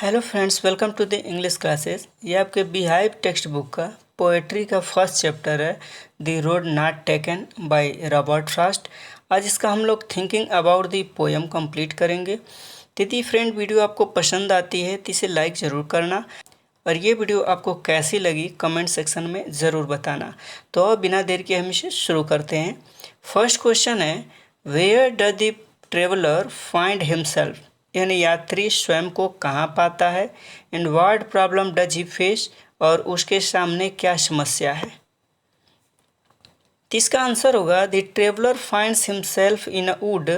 Hello friends, welcome to the English classes. ये आपके beehive textbook का poetry का फर्स्ट चैप्टर है, the road not taken by Robert Frost. आज इसका हम लोग thinking about the poem complete करेंगे। यदि फ्रेंड वीडियो आपको पसंद आती है तो इसे लाइक ज़रूर करना और ये वीडियो आपको कैसी लगी कमेंट सेक्शन में ज़रूर बताना। तो अब बिना देर के हम इसे शुरू करते हैं। फर्स्ट क्वेश्चन है, where does the traveller find himself, यानी यात्री स्वयं को कहाँ पाता है। And what problem does he face, और उसके सामने क्या समस्या है। तो इसका आंसर होगा, the traveller finds himself in a wood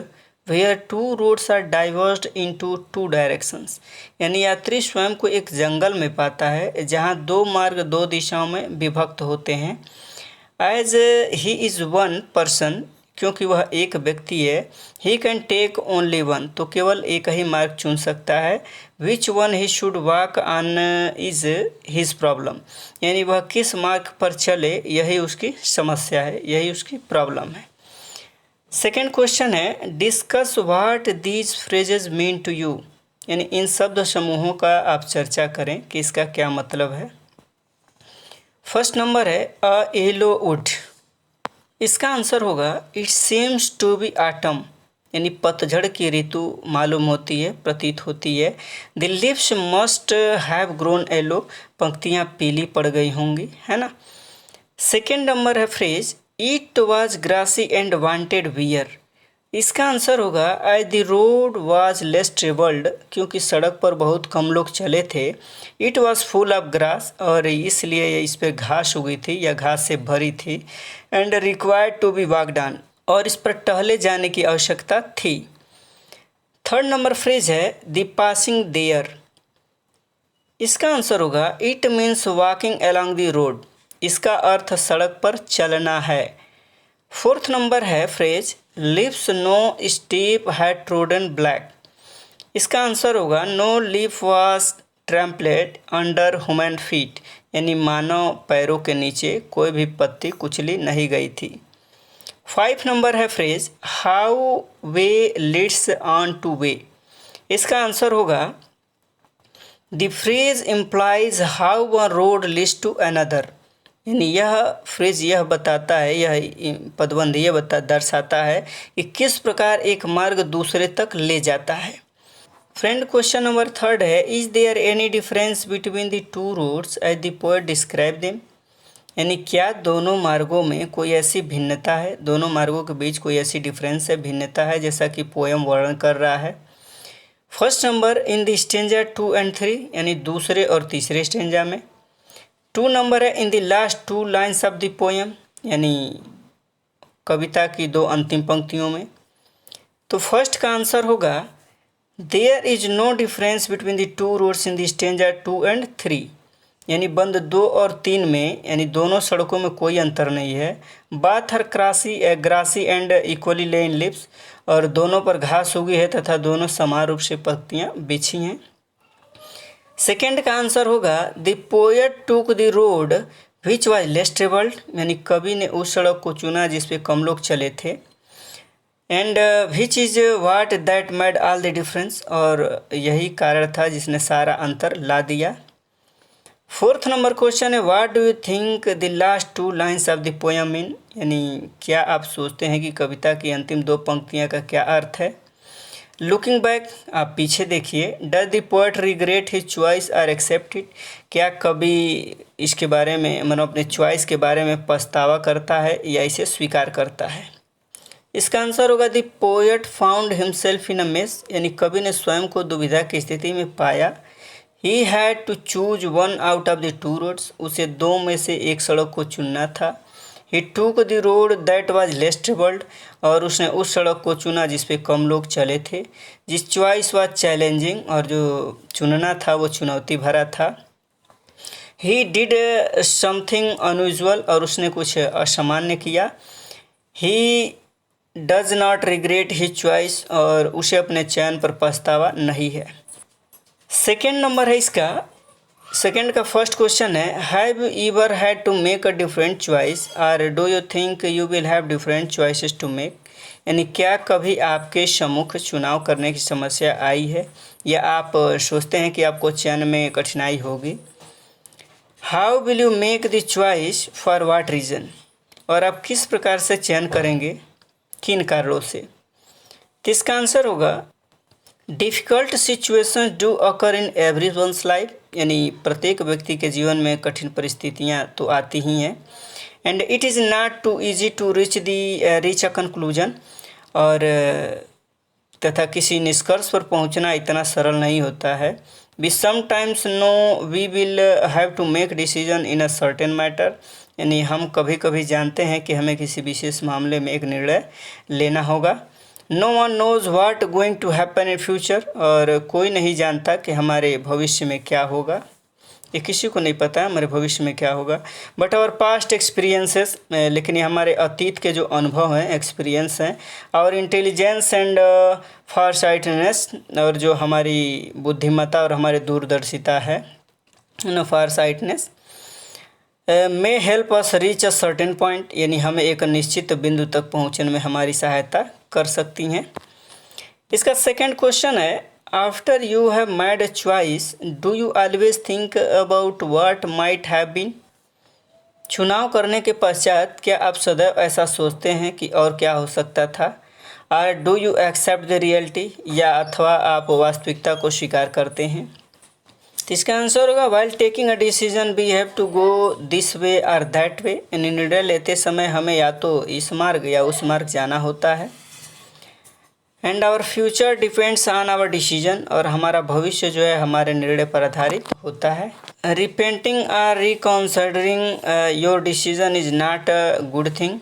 where two roads are diverged into two directions, यानी यात्री स्वयं को एक जंगल में पाता है जहाँ दो मार्ग दो दिशाओं में विभक्त होते हैं। As he is one person, क्योंकि वह एक व्यक्ति है। He can take only one, तो केवल एक ही मार्ग चुन सकता है। Which one he should walk on is his problem, यानी वह किस मार्ग पर चले यही उसकी समस्या है, यही उसकी प्रॉब्लम है। सेकेंड क्वेश्चन है, discuss what these phrases mean to you, यानी इन शब्द समूहों का आप चर्चा करें कि इसका क्या मतलब है। फर्स्ट नंबर है अ येलो वुड, इसका आंसर होगा it seems to be autumn, यानी पतझड़ की ऋतु मालूम होती है, प्रतीत होती है। The leaves must have grown yellow, पंक्तियाँ पीली पड़ गई होंगी, है ना। सेकेंड नंबर है phrase it was grassy and wanted wear, इसका आंसर होगा as the road was less travelled, क्योंकि सड़क पर बहुत कम लोग चले थे। It was full of grass, और इसलिए इस पर घास उगी थी या घास से भरी थी। And required to be walked on, और इस पर टहले जाने की आवश्यकता थी। थर्ड नंबर फ्रेज है द पासिंग देयर, इसका आंसर होगा it means walking along the road, इसका अर्थ सड़क पर चलना है। फोर्थ नंबर है phrase leaves no step had trodden black, इसका आंसर होगा no leaf was trampled under human feet, यानी मानव पैरों के नीचे कोई भी पत्ती कुचली नहीं गई थी। 5 नंबर है phrase how way leads on to way, इसका आंसर होगा the phrase implies how one road leads to another, यानी यह फ्रेज यह बताता है, यह पदबंध ये दर्शाता है कि किस प्रकार एक मार्ग दूसरे तक ले जाता है। फ्रेंड क्वेश्चन नंबर थर्ड है, is there any difference between the two roads as the poet describe them, यानी क्या दोनों मार्गों में कोई ऐसी भिन्नता है, दोनों मार्गों के बीच कोई ऐसी डिफरेंस है, भिन्नता है जैसा कि पोएम वर्णन कर रहा है। First number in the stanza 2 and 3, यानी दूसरे और तीसरे स्टेंजा में। 2 नंबर है in the last 2 lines of the poem, यानी कविता की 2 अंतिम पंक्तियों में। तो फर्स्ट का आंसर होगा there is no difference between the two roads in the stanza 2 and 3, यानी बंद 2 और 3 में, यानी दोनों सड़कों में कोई अंतर नहीं है। Both are grassy and equally lay in lips, और दोनों पर घास उगी है तथा दोनों समान रूप से पत्तियाँ बिछी हैं। सेकेंड का आंसर होगा द पोएट टूक the road which was less travelled, यानी कवि ने उस सड़क को चुना जिस पे कम लोग चले थे। And which is what that made all the difference, और यही कारण था जिसने सारा अंतर ला दिया। फोर्थ नंबर क्वेश्चन है what do you think the last 2 lines of the poem mean, यानी क्या आप सोचते हैं कि कविता की अंतिम 2 पंक्तियाँ का क्या अर्थ है। लुकिंग बैक, आप पीछे देखिए। Does the poet regret his choice और एक्सेप्ट इट, क्या कवि इसके बारे में, मतलब अपने चॉइस के बारे में पछतावा करता है या इसे स्वीकार करता है। इसका आंसर होगा the poet found himself in a mess, यानी कवि ने स्वयं को दुविधा की स्थिति में पाया। He had to choose one out of the 2 roads, उसे 2 में से एक सड़क को चुनना था। He took the road that was less travelled, और उसने उस सड़क को चुना जिस पे कम लोग चले थे। जिस चॉइस वाज चैलेंजिंग, और जो चुनना था वो चुनौती भरा था। ही डिड समथिंग अनयूजुअल, और उसने कुछ असामान्य किया। He does not regret his choice, और उसे अपने चयन पर पछतावा नहीं है। सेकेंड नंबर है इसका, सेकेंड का फर्स्ट क्वेश्चन है have you ever had to make a different choice, और do you think you will have different choices to make, यानी क्या कभी आपके सम्मुख चुनाव करने की समस्या आई है या आप सोचते हैं कि आपको चयन में कठिनाई होगी। How will you make the choice for what reason, और आप किस प्रकार से चयन करेंगे, किन कारणों से। तो इसका आंसर होगा difficult situations do occur in everyone's life, यानी प्रत्येक व्यक्ति के जीवन में कठिन परिस्थितियाँ तो आती ही हैं। And it is not too easy to reach a conclusion, और तथा किसी निष्कर्ष पर पहुंचना इतना सरल नहीं होता है। We sometimes know we will have to make decision in a certain matter, यानी हम कभी कभी जानते हैं कि हमें किसी विशेष मामले में एक निर्णय लेना होगा। No one knows what going to happen in future, और कोई नहीं जानता कि हमारे भविष्य में क्या होगा, ये किसी को नहीं पता हमारे भविष्य में क्या होगा। बट आवर पास्ट एक्सपीरियंसेस, लेकिन ये हमारे अतीत के जो अनुभव हैं, एक्सपीरियंस हैं, और इंटेलिजेंस एंड फारसाइटनेस, और जो हमारी बुद्धिमत्ता और हमारे दूरदर्शिता है, farsightedness, may help us reach a certain point, यानी हमें एक निश्चित बिंदु तक पहुंचने में हमारी सहायता कर सकती हैं। इसका सेकंड क्वेश्चन है, after you have made a choice do you always think about what might have been. चुनाव करने के पश्चात क्या आप सदैव ऐसा सोचते हैं कि और क्या हो सकता था। और do you accept the reality, या अथवा आप वास्तविकता को स्वीकार करते हैं। तो इसका आंसर होगा while taking a decision we have to go this way और दैट वे, यानी निर्णय लेते समय हमें या तो इस मार्ग या उस मार्ग जाना होता है। And our future depends on our decision, और हमारा भविष्य जो है हमारे निर्णय पर आधारित होता है। रिपेंटिंग और reconsidering your decision is not a good thing,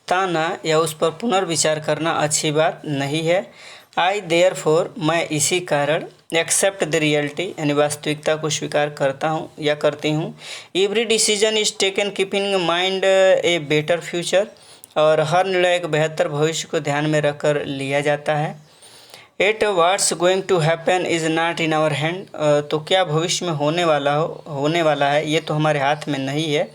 ताना या उस पर पुनर्विचार करना अच्छी बात नहीं है। आई देयरफॉर, मैं इसी कारण, एक्सेप्ट द रियलिटी, यानी वास्तविकता को स्वीकार करता हूँ या करती हूँ। Every decision is taken keeping mind a better future, और हर निर्णय एक बेहतर भविष्य को ध्यान में रखकर लिया जाता है। At what's going to happen is not in our hand, तो क्या भविष्य में होने वाला है ये तो हमारे हाथ में नहीं है।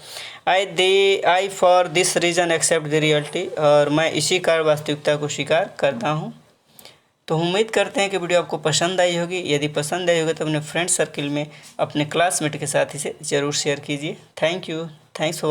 I for this reason accept the reality, और मैं इसी कारण वास्तविकता को स्वीकार करता हूँ। तो उम्मीद करते हैं कि वीडियो आपको पसंद आई होगी। यदि पसंद आई होगी तो अपने फ्रेंड सर्किल में अपने क्लासमेट के साथ इसे ज़रूर शेयर कीजिए। Thank you, thanks for